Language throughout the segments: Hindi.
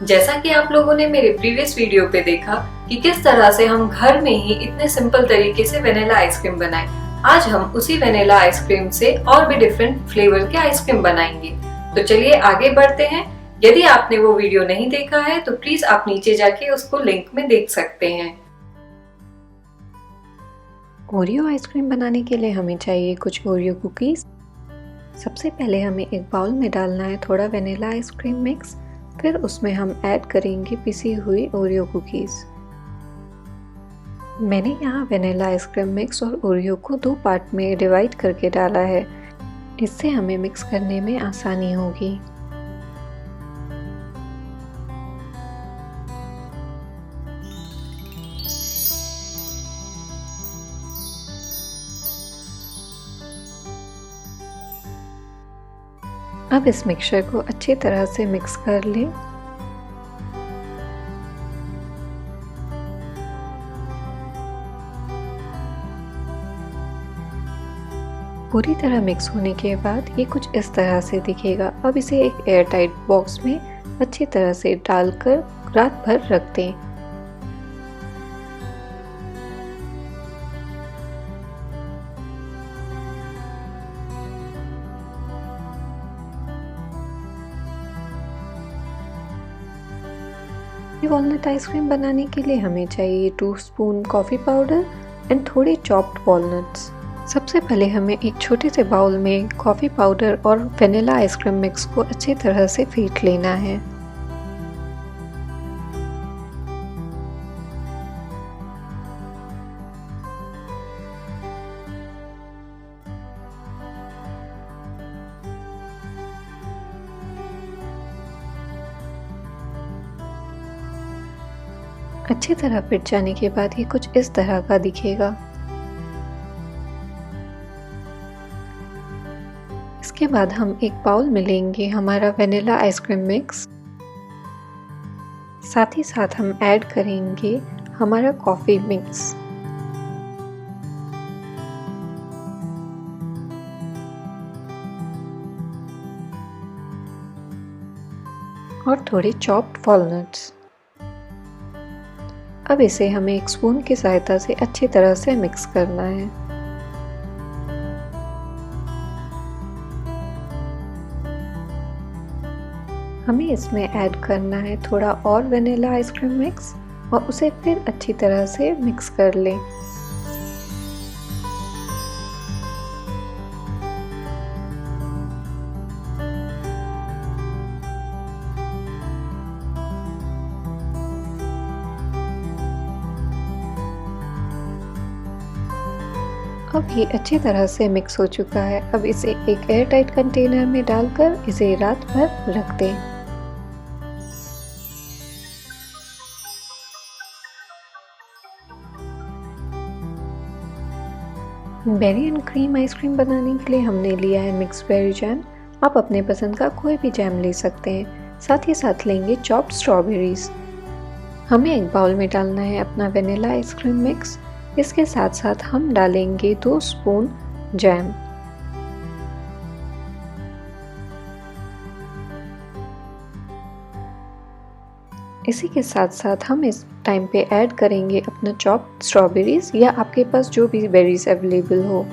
जैसा कि आप लोगों ने मेरे प्रीवियस वीडियो पे देखा कि किस तरह से हम घर में ही इतने सिंपल तरीके से वेनिला आइसक्रीम बनाएं, आज हम उसी वेनिला आइसक्रीम से और भी डिफरेंट फ्लेवर के आइसक्रीम बनाएंगे। तो चलिए आगे बढ़ते हैं। यदि आपने वो वीडियो नहीं देखा है तो प्लीज आप नीचे जाके उसको लिंक में देख सकते हैं। ओरियो आइसक्रीम बनाने के लिए हमें चाहिए कुछ ओरियो कुकीज़। सबसे पहले हमें एक बाउल में डालना है थोड़ा वेनिला आइसक्रीम मिक्स, फिर उसमें हम ऐड करेंगे पिसी हुई ओरियो कुकीज़। मैंने यहाँ वेनिला आइसक्रीम मिक्स और ओरियो को 2 पार्ट में डिवाइड करके डाला है, इससे हमें मिक्स करने में आसानी होगी। अब इस मिक्सचर को अच्छी तरह से मिक्स कर लें। पूरी तरह मिक्स होने के बाद ये कुछ इस तरह से दिखेगा। अब इसे एक एयर टाइट बॉक्स में अच्छी तरह से डालकर रात भर रख दें। वॉलनट आइसक्रीम बनाने के लिए हमें चाहिए 2 स्पून कॉफ़ी पाउडर एंड थोड़े चॉप्ड वॉलनट्स। सबसे पहले हमें एक छोटे से बाउल में कॉफ़ी पाउडर और वेनिला आइसक्रीम मिक्स को अच्छी तरह से फेंट लेना है। अच्छी तरह फिट जाने के बाद ये कुछ इस तरह का दिखेगा। इसके बाद हम एक बाउल में लेंगे हमारा वेनिला आइसक्रीम मिक्स, साथ ही साथ हम ऐड करेंगे हमारा कॉफ़ी मिक्स। और थोड़े चॉप्ड वॉलनट्स। अब इसे हमें एक स्पून की सहायता से अच्छी तरह से मिक्स करना है। हमें इसमें ऐड करना है थोड़ा और वेनिला आइसक्रीम मिक्स और उसे फिर अच्छी तरह से मिक्स कर लें। अब ये अच्छी तरह से मिक्स हो चुका है। अब इसे एक एयर टाइट कंटेनर में डालकर इसे रात भर रख दें। बेरी एंड क्रीम आइसक्रीम बनाने के लिए हमने लिया है मिक्स बेरी जैम। आप अपने पसंद का कोई भी जैम ले सकते हैं। साथ ही साथ लेंगे चॉप्ड स्ट्रॉबेरीज। हमें एक बाउल में डालना है अपना वेनिला आइसक्रीम मिक्स। इसके साथ साथ हम डालेंगे 2 स्पून जैम। इसी के साथ साथ हम इस टाइम पे ऐड करेंगे अपना चॉप्ड स्ट्रॉबेरीज या आपके पास जो भी बेरीज अवेलेबल हो।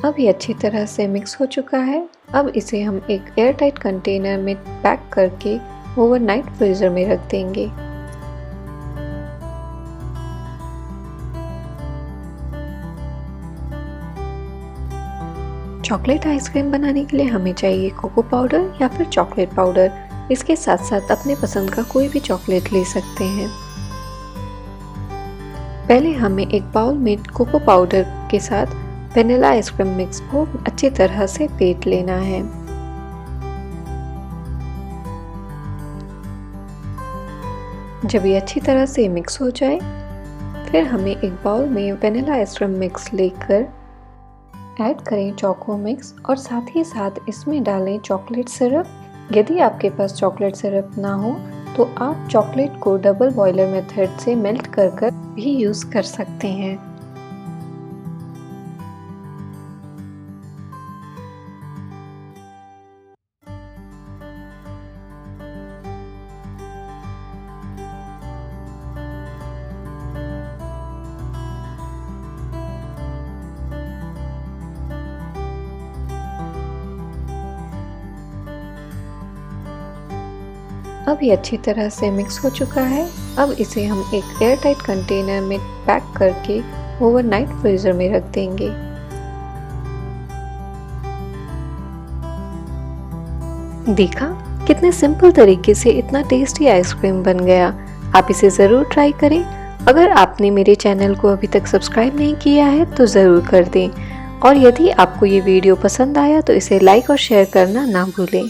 अब ये अच्छी तरह से मिक्स हो चुका है। अब इसे हम एक एयर टाइट कंटेनर में पैक करके ओवरनाइट फ्रीजर में रख देंगे। चॉकलेट आइसक्रीम बनाने के लिए हमें चाहिए कोको पाउडर या फिर चॉकलेट पाउडर। इसके साथ साथ अपने पसंद का कोई भी चॉकलेट ले सकते हैं। पहले हमें एक बाउल में कोको पाउडर के साथ वेनिला आइसक्रीम मिक्स को अच्छी तरह से फेंट लेना है। जब ये अच्छी तरह से मिक्स हो जाए, फिर हमें एक बाउल में वेनिला आइसक्रीम मिक्स लेकर ऐड करें चोको मिक्स और साथ ही साथ इसमें डालें चॉकलेट सिरप। यदि आपके पास चॉकलेट सिरप ना हो तो आप चॉकलेट को डबल बॉयलर मेथड से मेल्ट कर भी यूज़ कर सकते हैं। अब ये अच्छी तरह से मिक्स हो चुका है। अब इसे हम एक एयर टाइट कंटेनर में पैक करके ओवरनाइट फ्रीजर में रख देंगे। देखा कितने सिंपल तरीके से इतना टेस्टी आइसक्रीम बन गया। आप इसे ज़रूर ट्राई करें। अगर आपने मेरे चैनल को अभी तक सब्सक्राइब नहीं किया है तो ज़रूर कर दें, और यदि आपको ये वीडियो पसंद आया तो इसे लाइक और शेयर करना ना भूलें।